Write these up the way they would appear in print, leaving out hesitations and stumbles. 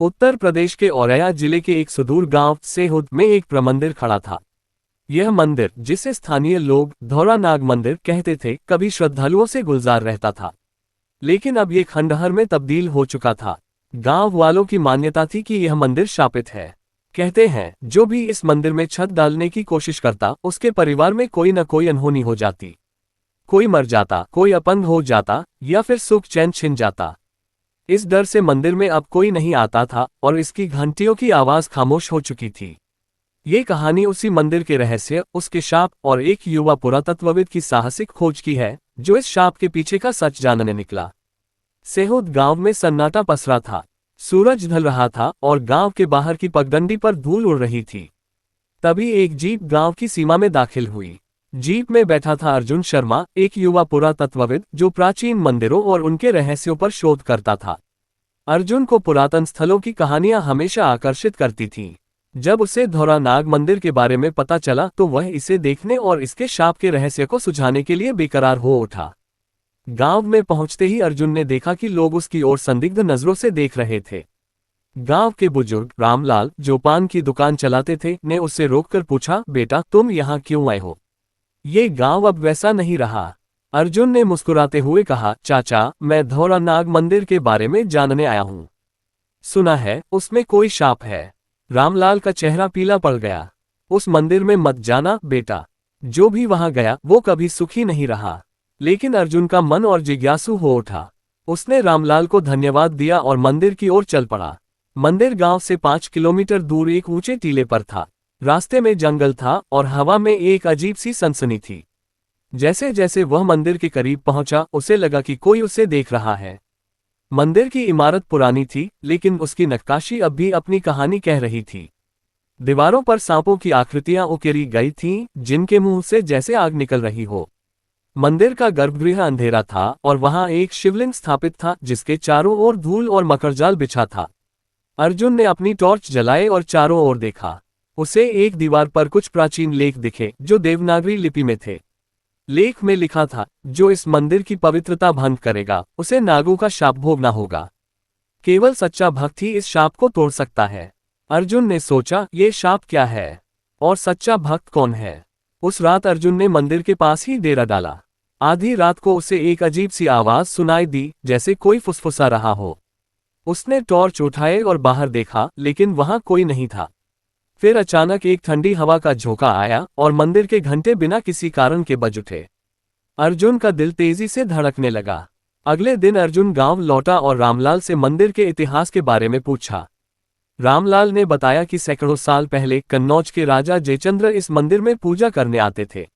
उत्तर प्रदेश के औरैया जिले के एक सुदूर गांव सेहुद में एक प्रमंदिर खड़ा था। यह मंदिर, जिसे स्थानीय लोग धौरा नाग मंदिर कहते थे, कभी श्रद्धालुओं से गुलजार रहता था, लेकिन अब ये खंडहर में तब्दील हो चुका था। गांव वालों की मान्यता थी कि यह मंदिर शापित है। कहते हैं, जो भी इस मंदिर में छत डालने की कोशिश करता, उसके परिवार में कोई न कोई अनहोनी हो जाती। कोई मर जाता, कोई अपंग हो जाता, या फिर सुख चैन छिन जाता। इस डर से मंदिर में अब कोई नहीं आता था और इसकी घंटियों की आवाज खामोश हो चुकी थी। ये कहानी उसी मंदिर के रहस्य, उसके शाप और एक युवा पुरातत्वविद की साहसिक खोज की है, जो इस शाप के पीछे का सच जानने निकला। सेहुद गांव में सन्नाटा पसरा था। सूरज ढल रहा था और गांव के बाहर की पगडंडी पर धूल उड़ रही थी। तभी एक जीप गांव की सीमा में दाखिल हुई। जीप में बैठा था अर्जुन शर्मा, एक युवा पुरातत्वविद जो प्राचीन मंदिरों और उनके रहस्यों पर शोध करता था। अर्जुन को पुरातन स्थलों की कहानियां हमेशा आकर्षित करती थीं। जब उसे धौरा नाग मंदिर के बारे में पता चला तो वह इसे देखने और इसके शाप के रहस्य को सुझाने के लिए बेकरार हो उठा। गांव में पहुंचते ही अर्जुन ने देखा कि लोग उसकी ओर संदिग्ध नजरों से देख रहे थे। गांव के बुजुर्ग रामलाल, जो पान की दुकान चलाते थे, ने उससे रोककर पूछा, बेटा, तुम यहाँ क्यों आए हो? ये गांव अब वैसा नहीं रहा। अर्जुन ने मुस्कुराते हुए कहा, चाचा, मैं धौरा नाग मंदिर के बारे में जानने आया हूँ। सुना है उसमें कोई शाप है। रामलाल का चेहरा पीला पड़ गया। उस मंदिर में मत जाना बेटा। जो भी वहां गया वो कभी सुखी नहीं रहा। लेकिन अर्जुन का मन और जिज्ञासु हो उठा। उसने रामलाल को धन्यवाद दिया और मंदिर की ओर चल पड़ा। मंदिर गांव से 5 किलोमीटर दूर एक ऊंचे टीले पर था। रास्ते में जंगल था और हवा में एक अजीब सी सनसनी थी। जैसे जैसे वह मंदिर के करीब पहुंचा, उसे लगा कि कोई उसे देख रहा है। मंदिर की इमारत पुरानी थी, लेकिन उसकी नक्काशी अब भी अपनी कहानी कह रही थी। दीवारों पर सांपों की आकृतियां उकेरी गई थीं, जिनके मुंह से जैसे आग निकल रही हो। मंदिर का गर्भगृह अंधेरा था और वहां एक शिवलिंग स्थापित था, जिसके चारों ओर धूल और मकरजाल बिछा था। अर्जुन ने अपनी टॉर्च जलाए और चारों ओर देखा। उसे एक दीवार पर कुछ प्राचीन लेख दिखे, जो देवनागरी लिपि में थे। लेख में लिखा था, जो इस मंदिर की पवित्रता भंग करेगा, उसे नागों का शाप भोगना होगा। केवल सच्चा भक्त ही इस शाप को तोड़ सकता है। अर्जुन ने सोचा, ये शाप क्या है और सच्चा भक्त कौन है? उस रात अर्जुन ने मंदिर के पास ही डेरा डाला। आधी रात को उसे एक अजीब सी आवाज सुनाई दी, जैसे कोई फुसफुसा रहा हो। उसने टॉर्च उठाए और बाहर देखा, लेकिन वहां कोई नहीं था। फिर अचानक एक ठंडी हवा का झोंका आया और मंदिर के घंटे बिना किसी कारण के बज उठे। अर्जुन का दिल तेजी से धड़कने लगा। अगले दिन अर्जुन गांव लौटा और रामलाल से मंदिर के इतिहास के बारे में पूछा। रामलाल ने बताया कि सैकड़ों साल पहले कन्नौज के राजा जयचंद्र इस मंदिर में पूजा करने आते थे।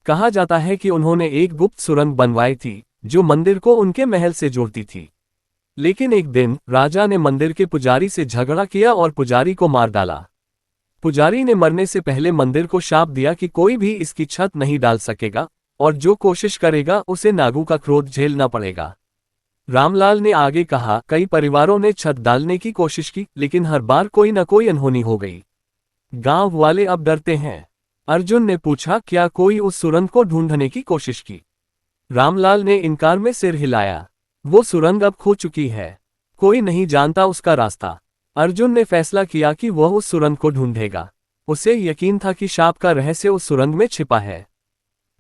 कहा जाता है कि उन्होंने एक गुप्त सुरंग बनवाई थी, जो मंदिर को उनके महल से जोड़ती थी। लेकिन एक दिन राजा ने मंदिर के पुजारी से झगड़ा किया और पुजारी को मार डाला। पुजारी ने मरने से पहले मंदिर को शाप दिया कि कोई भी इसकी छत नहीं डाल सकेगा और जो कोशिश करेगा उसे नागों का क्रोध झेलना पड़ेगा। रामलाल ने आगे कहा, कई परिवारों ने छत डालने की कोशिश की, लेकिन हर बार कोई न कोई अनहोनी हो गई। गांव वाले अब डरते हैं। अर्जुन ने पूछा, क्या कोई उस सुरंग को ढूंढने की कोशिश की? रामलाल ने इनकार में सिर हिलाया। वो सुरंग अब खो चुकी है। कोई नहीं जानता उसका रास्ता। अर्जुन ने फैसला किया कि वह उस सुरंग को ढूंढेगा। उसे यकीन था कि शाप का रहस्य उस सुरंग में छिपा है।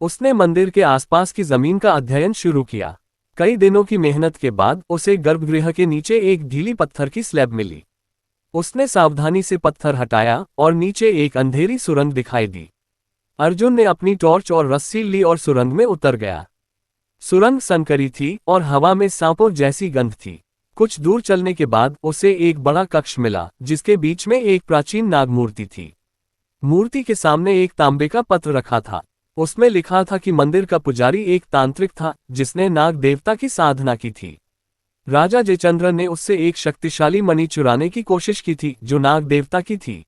उसने मंदिर के आसपास की जमीन का अध्ययन शुरू किया। कई दिनों की मेहनत के बाद उसे गर्भगृह के नीचे एक ढीली पत्थर की स्लैब मिली। उसने सावधानी से पत्थर हटाया और नीचे एक अंधेरी सुरंग दिखाई दी। अर्जुन ने अपनी टॉर्च और रस्सी ली और सुरंग में उतर गया। सुरंग संकरी थी और हवा में सांपों जैसी गंध थी। कुछ दूर चलने के बाद उसे एक बड़ा कक्ष मिला, जिसके बीच में एक प्राचीन नाग मूर्ति थी। मूर्ति के सामने एक तांबे का पत्र रखा था। उसमें लिखा था कि मंदिर का पुजारी एक तांत्रिक था, जिसने नाग देवता की साधना की थी। राजा जयचंद्र ने उससे एक शक्तिशाली मणि चुराने की कोशिश की थी, जो नाग देवता की थी।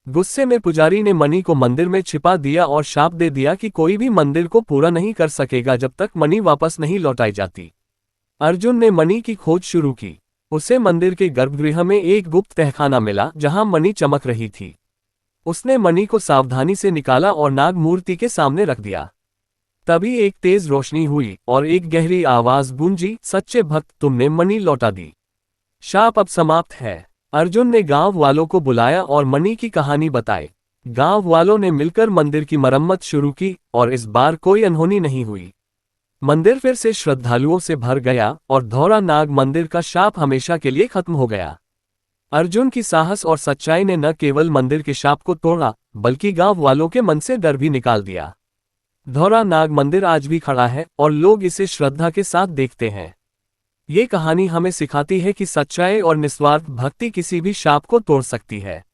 गुस्से में पुजारी ने मणि को मंदिर में छिपा दिया और शाप दे दिया कि कोई भी मंदिर को पूरा नहीं कर सकेगा जब तक मणि वापस नहीं लौटाई जाती। अर्जुन ने मणि की खोज शुरू की। उसे मंदिर के गर्भगृह में एक गुप्त तहखाना मिला, जहां मणि चमक रही थी। उसने मणि को सावधानी से निकाला और नाग मूर्ति के सामने रख दिया। तभी एक तेज रोशनी हुई और एक गहरी आवाज गूंजी, सच्चे भक्त, तुमने मणि लौटा दी। शाप अब समाप्त है। अर्जुन ने गांव वालों को बुलाया और मणि की कहानी बताई। गांव वालों ने मिलकर मंदिर की मरम्मत शुरू की और इस बार कोई अनहोनी नहीं हुई। मंदिर फिर से श्रद्धालुओं से भर गया और धौरा नाग मंदिर का शाप हमेशा के लिए खत्म हो गया। अर्जुन की साहस और सच्चाई ने न केवल मंदिर के शाप को तोड़ा, बल्कि गांव वालों के मन से डर भी निकाल दिया। धौरा नाग मंदिर आज भी खड़ा है और लोग इसे श्रद्धा के साथ देखते हैं। ये कहानी हमें सिखाती है कि सच्चाई और निस्वार्थ भक्ति किसी भी शाप को तोड़ सकती है।